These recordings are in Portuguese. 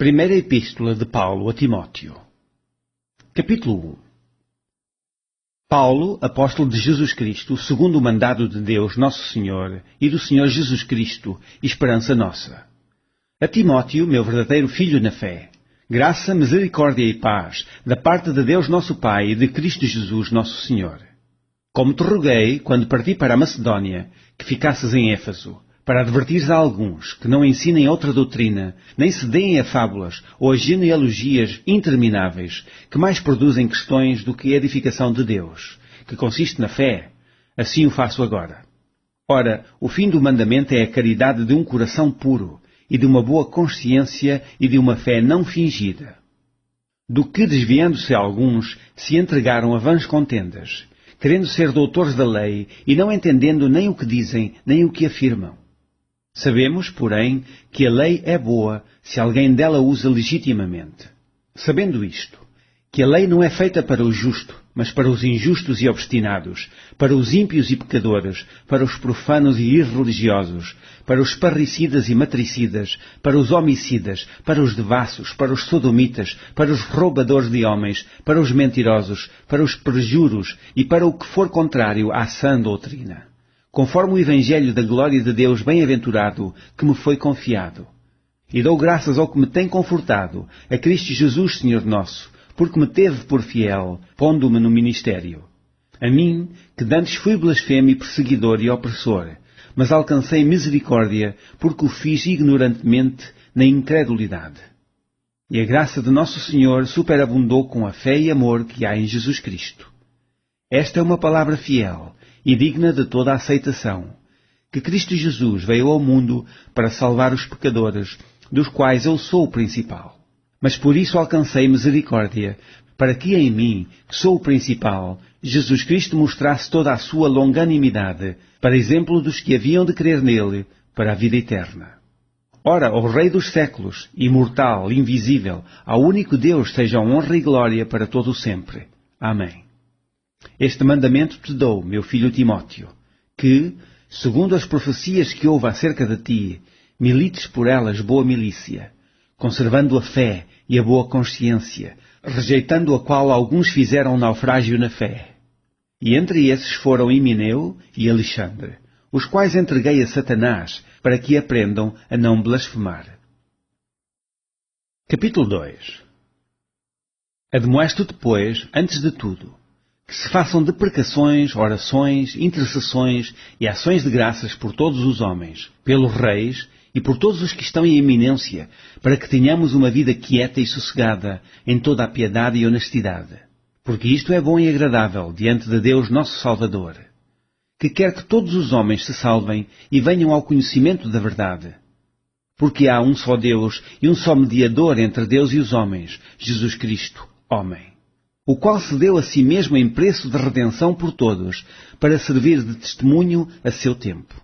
Primeira Epístola de Paulo a Timóteo. Capítulo 1. Paulo, apóstolo de Jesus Cristo, segundo o mandado de Deus, nosso Senhor, e do Senhor Jesus Cristo, esperança nossa. A Timóteo, meu verdadeiro filho na fé, graça, misericórdia e paz, da parte de Deus nosso Pai e de Cristo Jesus nosso Senhor. Como te roguei, quando parti para a Macedónia, que ficasses em Éfeso, para advertires a alguns que não ensinem outra doutrina, nem se deem a fábulas ou a genealogias intermináveis, que mais produzem questões do que a edificação de Deus, que consiste na fé, assim o faço agora. Ora, o fim do mandamento é a caridade de um coração puro, e de uma boa consciência e de uma fé não fingida. Do que, desviando-se alguns, se entregaram a vãs contendas, querendo ser doutores da lei e não entendendo nem o que dizem, nem o que afirmam. Sabemos, porém, que a lei é boa se alguém dela usa legitimamente. Sabendo isto, que a lei não é feita para o justo, mas para os injustos e obstinados, para os ímpios e pecadores, para os profanos e irreligiosos, para os parricidas e matricidas, para os homicidas, para os devassos, para os sodomitas, para os roubadores de homens, para os mentirosos, para os perjuros e para o que for contrário à sã doutrina, conforme o Evangelho da glória de Deus bem-aventurado que me foi confiado. E dou graças ao que me tem confortado, a Cristo Jesus, Senhor nosso, porque me teve por fiel, pondo-me no ministério. A mim, que dantes fui blasfemo e perseguidor e opressor, mas alcancei misericórdia, porque o fiz ignorantemente na incredulidade. E a graça de nosso Senhor superabundou com a fé e amor que há em Jesus Cristo. Esta é uma palavra fiel e digna de toda a aceitação, que Cristo Jesus veio ao mundo para salvar os pecadores, dos quais eu sou o principal. Mas por isso alcancei misericórdia, para que em mim, que sou o principal, Jesus Cristo mostrasse toda a sua longanimidade, para exemplo dos que haviam de crer nele, para a vida eterna. Ora, ao Rei dos séculos, imortal, invisível, ao único Deus seja honra e glória para todo o sempre. Amém. Este mandamento te dou, meu filho Timóteo, que, segundo as profecias que houve acerca de ti, milites por elas boa milícia, conservando a fé e a boa consciência, rejeitando a qual alguns fizeram naufrágio na fé. E entre esses foram Himeneu e Alexandre, os quais entreguei a Satanás, para que aprendam a não blasfemar. Capítulo 2. Admoesto-te, pois, antes de tudo, que se façam deprecações, orações, intercessões e ações de graças por todos os homens, pelos reis e por todos os que estão em eminência, para que tenhamos uma vida quieta e sossegada em toda a piedade e honestidade. Porque isto é bom e agradável diante de Deus nosso Salvador, que quer que todos os homens se salvem e venham ao conhecimento da verdade. Porque há um só Deus e um só mediador entre Deus e os homens, Jesus Cristo, homem, o qual se deu a si mesmo em preço de redenção por todos, para servir de testemunho a seu tempo.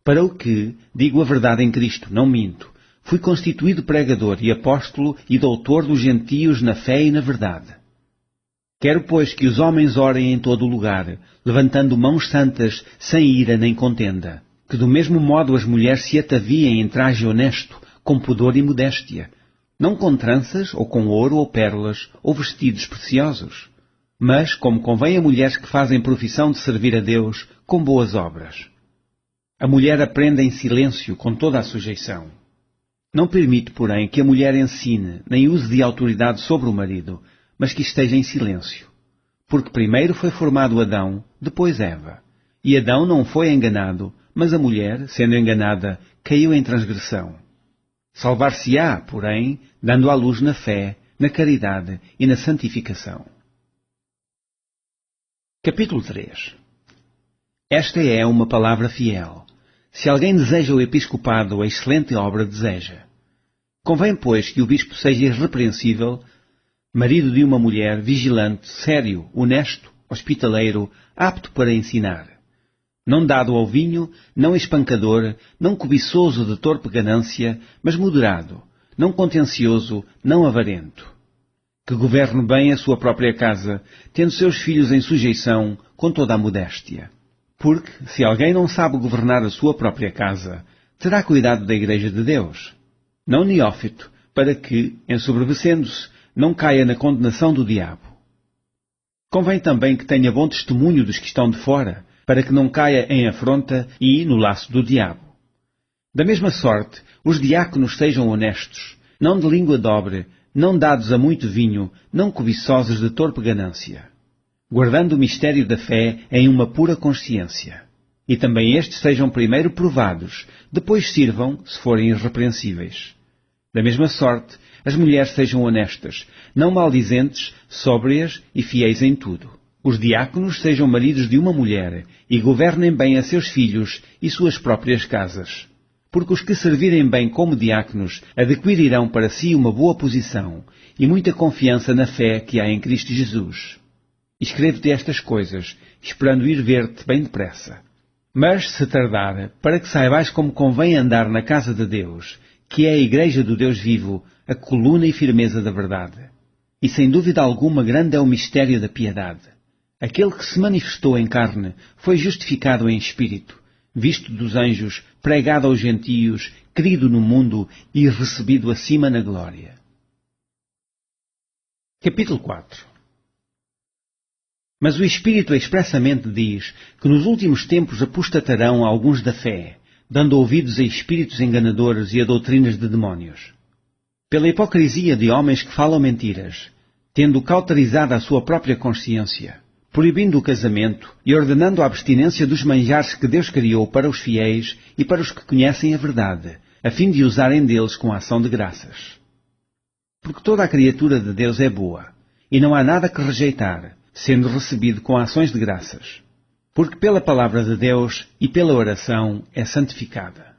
Para o que, digo a verdade em Cristo, não minto, fui constituído pregador e apóstolo e doutor dos gentios na fé e na verdade. Quero, pois, que os homens orem em todo o lugar, levantando mãos santas, sem ira nem contenda, que do mesmo modo as mulheres se ataviem em traje honesto, com pudor e modéstia, não com tranças, ou com ouro ou pérolas, ou vestidos preciosos, mas, como convém a mulheres que fazem profissão de servir a Deus, com boas obras. A mulher aprenda em silêncio, com toda a sujeição. Não permite, porém, que a mulher ensine, nem use de autoridade sobre o marido, mas que esteja em silêncio. Porque primeiro foi formado Adão, depois Eva. E Adão não foi enganado, mas a mulher, sendo enganada, caiu em transgressão. Salvar-se-á, porém, dando à luz na fé, na caridade e na santificação. Capítulo 3. Esta é uma palavra fiel. Se alguém deseja o episcopado, a excelente obra deseja. Convém, pois, que o bispo seja irrepreensível, marido de uma mulher, vigilante, sério, honesto, hospitaleiro, apto para ensinar. Não dado ao vinho, não espancador, não cobiçoso de torpe ganância, mas moderado, não contencioso, não avarento. Que governe bem a sua própria casa, tendo seus filhos em sujeição, com toda a modéstia. Porque, se alguém não sabe governar a sua própria casa, terá cuidado da Igreja de Deus. Não neófito, para que, ensoberbecendo-se, não caia na condenação do diabo. Convém também que tenha bom testemunho dos que estão de fora, para que não caia em afronta e no laço do diabo. Da mesma sorte, os diáconos sejam honestos, não de língua dobre, não dados a muito vinho, não cobiçosos de torpe ganância, guardando o mistério da fé em uma pura consciência. E também estes sejam primeiro provados, depois sirvam, se forem irrepreensíveis. Da mesma sorte, as mulheres sejam honestas, não maldizentes, sóbrias e fiéis em tudo. Os diáconos sejam maridos de uma mulher e governem bem a seus filhos e suas próprias casas. Porque os que servirem bem como diáconos adquirirão para si uma boa posição e muita confiança na fé que há em Cristo Jesus. Escrevo-te estas coisas, esperando ir ver-te bem depressa. Mas, se tardar, para que saibais como convém andar na casa de Deus, que é a igreja do Deus vivo, a coluna e firmeza da verdade. E sem dúvida alguma grande é o mistério da piedade. Aquele que se manifestou em carne foi justificado em espírito, visto dos anjos, pregado aos gentios, querido no mundo e recebido acima na glória. Capítulo 4. Mas o Espírito expressamente diz que nos últimos tempos apostatarão alguns da fé, dando ouvidos a espíritos enganadores e a doutrinas de demónios. Pela hipocrisia de homens que falam mentiras, tendo cauterizada a sua própria consciência, proibindo o casamento e ordenando a abstinência dos manjares que Deus criou para os fiéis e para os que conhecem a verdade, a fim de usarem deles com a ação de graças. Porque toda a criatura de Deus é boa, e não há nada que rejeitar, sendo recebido com ações de graças. Porque pela palavra de Deus e pela oração é santificada.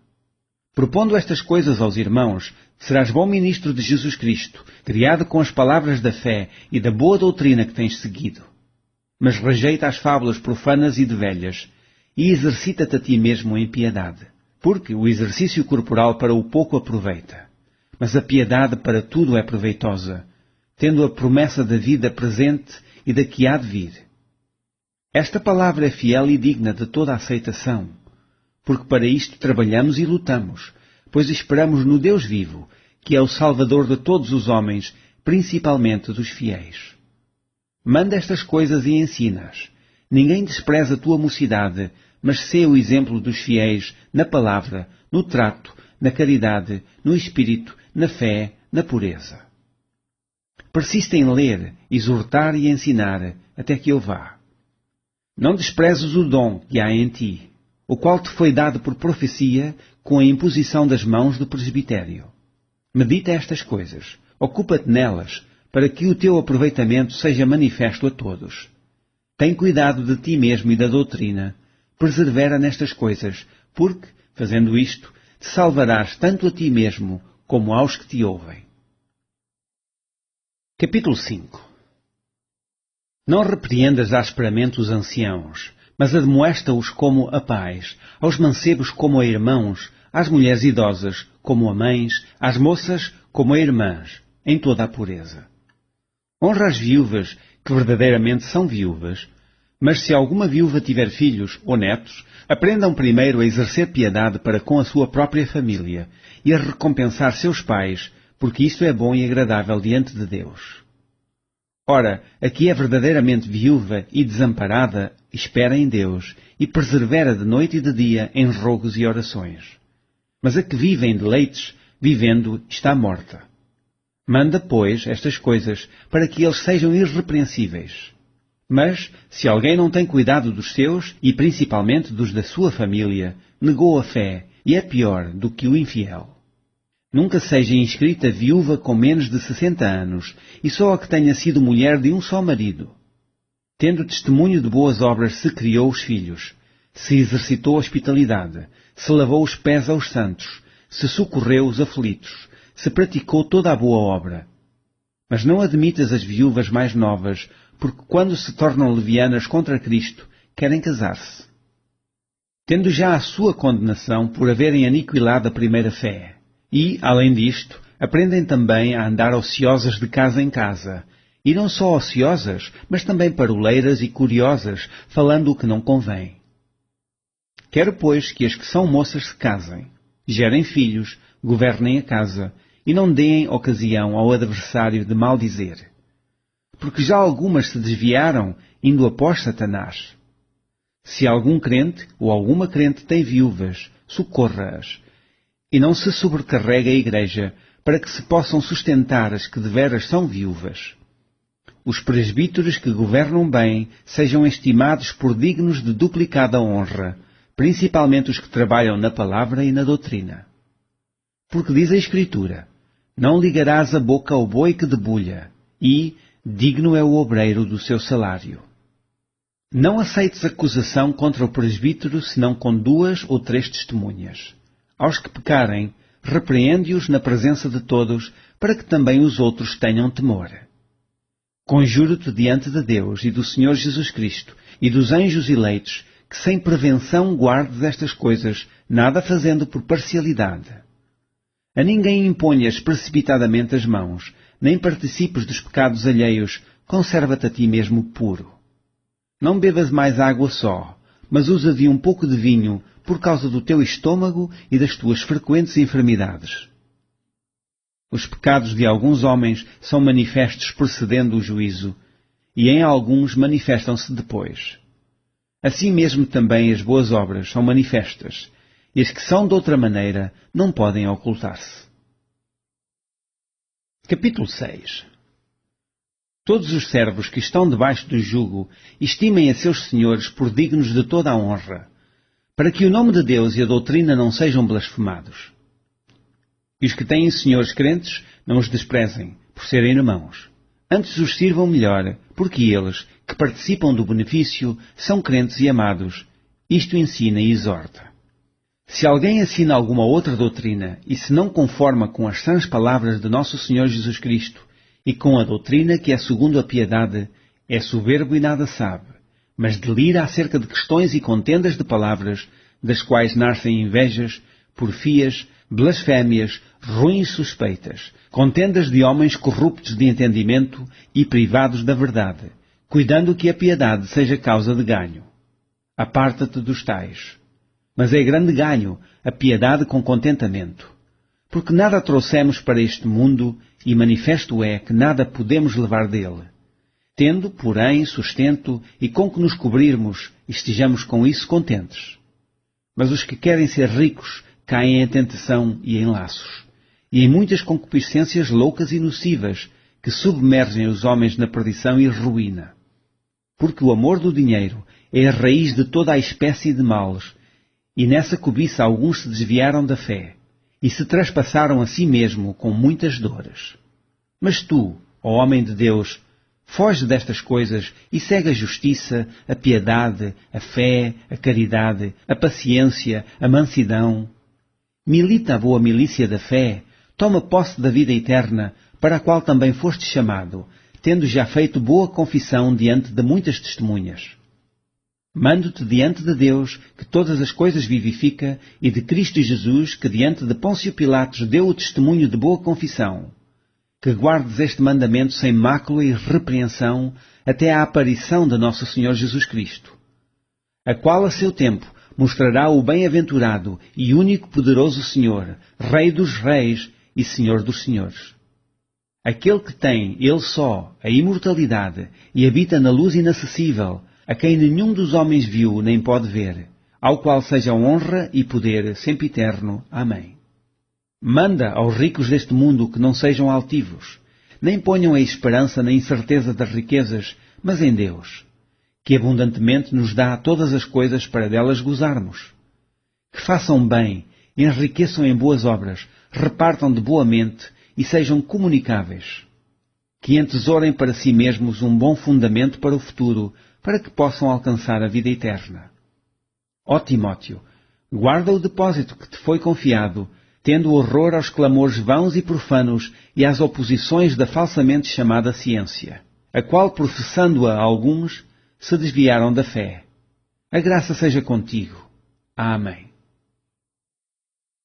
Propondo estas coisas aos irmãos, serás bom ministro de Jesus Cristo, criado com as palavras da fé e da boa doutrina que tens seguido. Mas rejeita as fábulas profanas e de velhas, e exercita-te a ti mesmo em piedade. Porque o exercício corporal para o pouco aproveita, mas a piedade para tudo é proveitosa, tendo a promessa da vida presente e da que há de vir. Esta palavra é fiel e digna de toda a aceitação, porque para isto trabalhamos e lutamos, pois esperamos no Deus vivo, que é o Salvador de todos os homens, principalmente dos fiéis. Manda estas coisas e ensina-as. Ninguém despreza a tua mocidade, mas sê o exemplo dos fiéis na palavra, no trato, na caridade, no espírito, na fé, na pureza. Persiste em ler, exortar e ensinar, até que eu vá. Não desprezes o dom que há em ti, o qual te foi dado por profecia com a imposição das mãos do presbitério. Medita estas coisas, ocupa-te nelas, para que o teu aproveitamento seja manifesto a todos. Tem cuidado de ti mesmo e da doutrina, persevera nestas coisas, porque, fazendo isto, te salvarás tanto a ti mesmo como aos que te ouvem. Capítulo 5. Não repreendas asperamente os anciãos, mas admoesta-os como a pais, aos mancebos como a irmãos, às mulheres idosas como a mães, às moças como a irmãs, em toda a pureza. Honra as viúvas, que verdadeiramente são viúvas, mas se alguma viúva tiver filhos ou netos, aprendam primeiro a exercer piedade para com a sua própria família e a recompensar seus pais, porque isto é bom e agradável diante de Deus. Ora, a que é verdadeiramente viúva e desamparada, espera em Deus e persevera de noite e de dia em rogos e orações. Mas a que vive em deleites, vivendo, está morta. Manda, pois, estas coisas para que eles sejam irrepreensíveis. Mas, se alguém não tem cuidado dos seus, e principalmente dos da sua família, negou a fé e é pior do que o infiel. Nunca seja inscrita viúva com menos de 60 anos, e só a que tenha sido mulher de um só marido. Tendo testemunho de boas obras se criou os filhos, se exercitou a hospitalidade, se lavou os pés aos santos, se socorreu os aflitos, se praticou toda a boa obra. Mas não admitas as viúvas mais novas, porque quando se tornam levianas contra Cristo, querem casar-se. Tendo já a sua condenação por haverem aniquilado a primeira fé. E, além disto, aprendem também a andar ociosas de casa em casa, e não só ociosas, mas também paroleiras e curiosas, falando o que não convém. Quero, pois, que as que são moças se casem, gerem filhos, governem a casa, e não deem ocasião ao adversário de maldizer. Porque já algumas se desviaram, indo após Satanás. Se algum crente ou alguma crente tem viúvas, socorra-as, e não se sobrecarregue a igreja, para que se possam sustentar as que deveras são viúvas. Os presbíteros que governam bem sejam estimados por dignos de duplicada honra, principalmente os que trabalham na palavra e na doutrina. Porque diz a Escritura, não ligarás a boca ao boi que debulha, e digno é o obreiro do seu salário. Não aceites acusação contra o presbítero, senão com 2 ou 3 testemunhas. Aos que pecarem, repreende-os na presença de todos, para que também os outros tenham temor. Conjuro-te diante de Deus e do Senhor Jesus Cristo e dos anjos eleitos, que sem prevenção guardes estas coisas, nada fazendo por parcialidade. A ninguém imponhas precipitadamente as mãos, nem participes dos pecados alheios, conserva-te a ti mesmo puro. Não bebas mais água só, mas usa de um pouco de vinho, por causa do teu estômago e das tuas frequentes enfermidades. Os pecados de alguns homens são manifestos precedendo o juízo, e em alguns manifestam-se depois. Assim mesmo também as boas obras são manifestas, e as que são de outra maneira não podem ocultar-se. Capítulo 6. Todos os servos que estão debaixo do jugo estimem a seus senhores por dignos de toda a honra, para que o nome de Deus e a doutrina não sejam blasfemados. E os que têm senhores crentes não os desprezem, por serem irmãos. Antes os sirvam melhor, porque eles, que participam do benefício, são crentes e amados. Isto ensina e exorta. Se alguém ensina alguma outra doutrina e se não conforma com as sãs palavras de nosso Senhor Jesus Cristo e com a doutrina que é segundo a piedade, é soberbo e nada sabe, mas delira acerca de questões e contendas de palavras, das quais nascem invejas, porfias, blasfémias, ruins suspeitas, contendas de homens corruptos de entendimento e privados da verdade, cuidando que a piedade seja causa de ganho. Aparta-te dos tais. Mas é grande ganho a piedade com contentamento, porque nada trouxemos para este mundo, e manifesto é que nada podemos levar dele. Tendo, porém, sustento e com que nos cobrirmos, estejamos com isso contentes. Mas os que querem ser ricos caem em tentação e em laços, e em muitas concupiscências loucas e nocivas, que submergem os homens na perdição e ruína. Porque o amor do dinheiro é a raiz de toda a espécie de males, e nessa cobiça alguns se desviaram da fé, e se traspassaram a si mesmo com muitas dores. Mas tu, ó homem de Deus, foge destas coisas e segue a justiça, a piedade, a fé, a caridade, a paciência, a mansidão. Milita a boa milícia da fé, toma posse da vida eterna, para a qual também foste chamado, tendo já feito boa confissão diante de muitas testemunhas. Mando-te diante de Deus, que todas as coisas vivifica, e de Cristo Jesus, que diante de Pôncio Pilatos deu o testemunho de boa confissão, que guardes este mandamento sem mácula e repreensão até à aparição de nosso Senhor Jesus Cristo, a qual a seu tempo mostrará o bem-aventurado e único poderoso Senhor, Rei dos reis e Senhor dos senhores. Aquele que tem, ele só, a imortalidade e habita na luz inacessível, a quem nenhum dos homens viu nem pode ver, ao qual seja honra e poder sempre eterno. Amém. Manda aos ricos deste mundo que não sejam altivos, nem ponham a esperança na incerteza das riquezas, mas em Deus, que abundantemente nos dá todas as coisas para delas gozarmos. Que façam bem, enriqueçam em boas obras, repartam de boa mente e sejam comunicáveis. Que entesourem para si mesmos um bom fundamento para o futuro, para que possam alcançar a vida eterna. Ó Timóteo, guarda o depósito que te foi confiado, tendo horror aos clamores vãos e profanos e às oposições da falsamente chamada ciência, a qual, professando-a alguns, se desviaram da fé. A graça seja contigo. Amém.